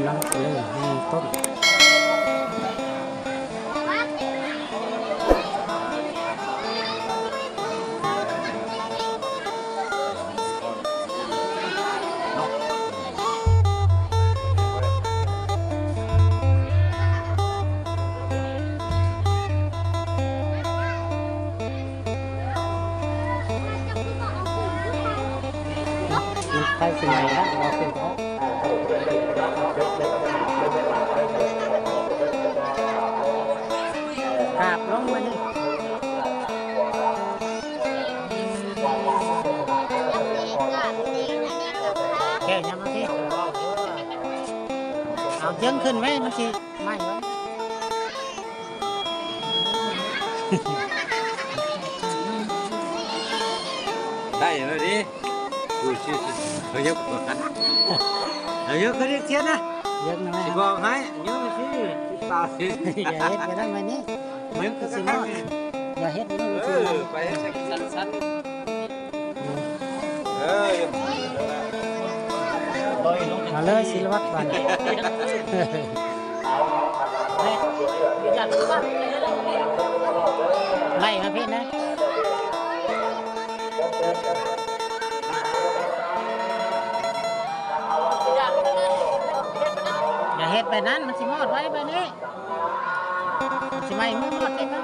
ำลังเลยมีต้นใครสิไหนละเราเป็นเพราะกราบลงมานี่แค่ยังมาที่เอาเยอะขึ้นไหมมันสิไม่ไหมได้เลยดิดูชื่อเขาเยอะกว่ากันเขาเยอะเขาเรียกเทียนนะเยอะนะสิบอกให้เยอะสิตาสิ อย่าเฮ็ดไปได้ไหมนี่มันก็สิมอดอย่าเฮ็ดนี่ไปให้สั้นมาเลยศิลวัตรวันไล่มาพี่นะอย่าเฮ็ดไปนั้นมันสิมอดไว้ไปนี้สิไม่มอดได้ไหม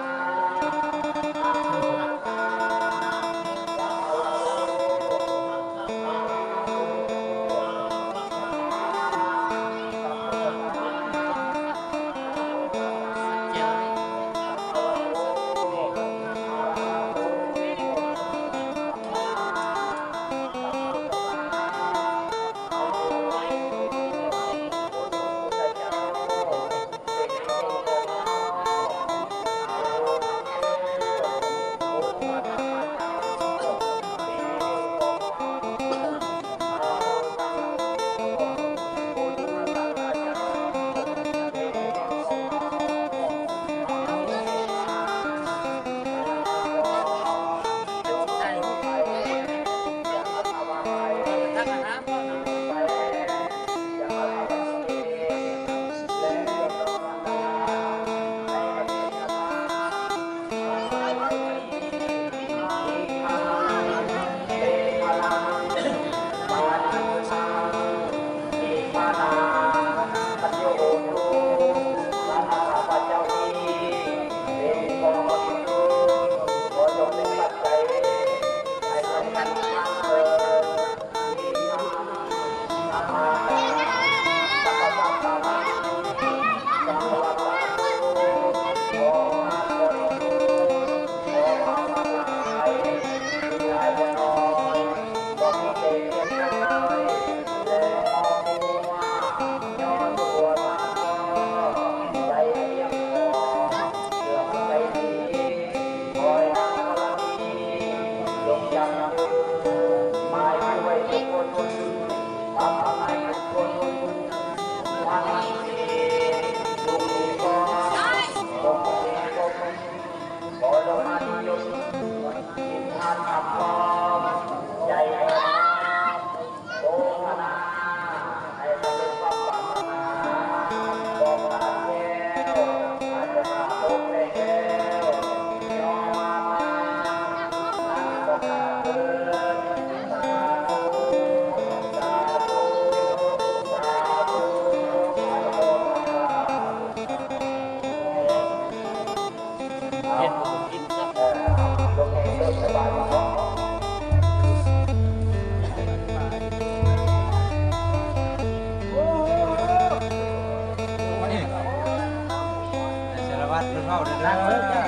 นั่งเลยจ้ะ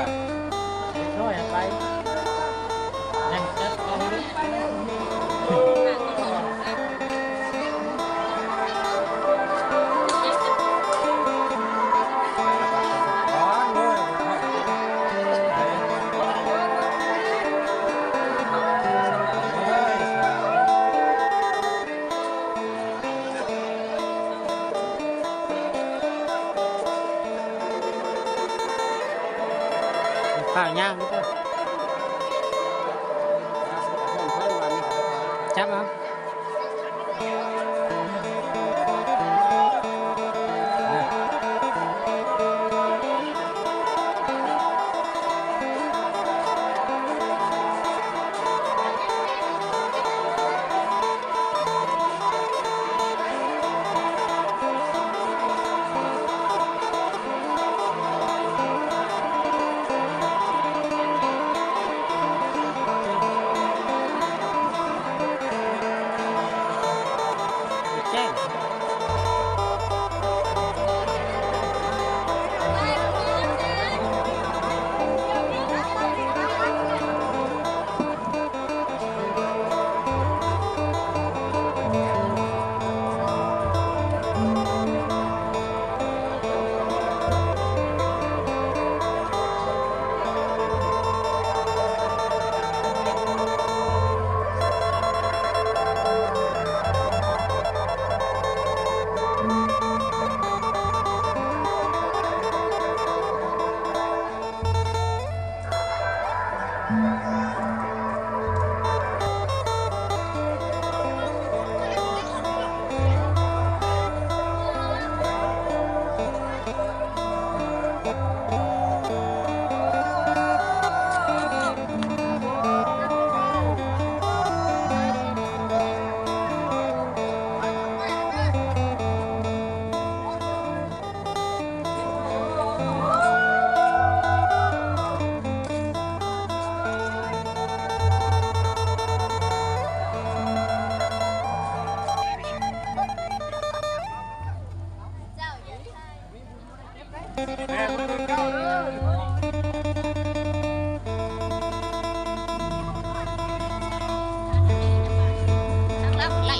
ช่วยไปยังจะเอาข้าวย่างนี่ก็จับเอา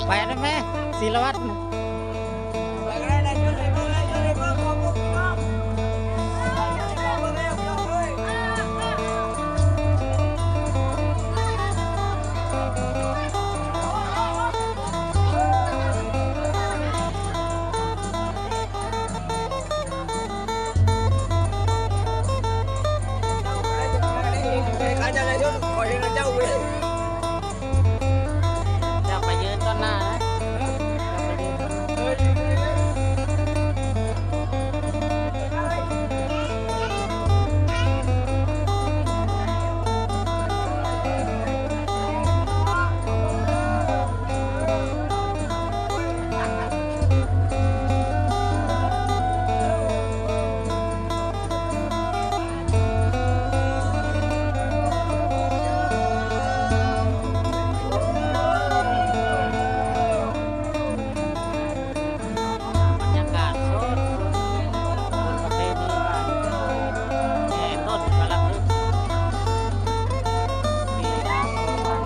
ไปได้ไหมศิลวัตรจะไปยืนต้นหน้านะบรรยากาศสดประเพณีบ้านแห่ต้นกระลึกปีน้ำท่วม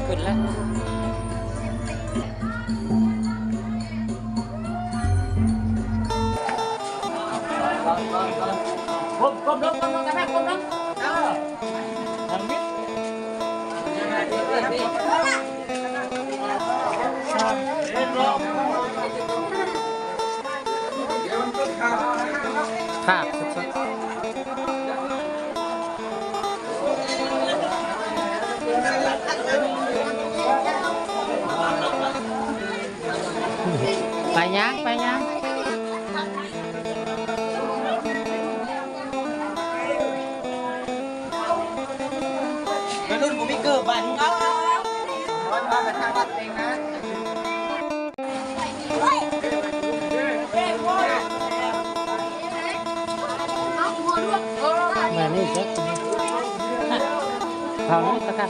ขึ้นแล้วก้มลงกันแม่ก้มลงทางนี้ครับสุดๆไปยังไปยัง รุ่นกูไม่เกิดบันเอาวันมาไปทางวัดเองนะ แบบนี้เสร็จทางนี้สักครับ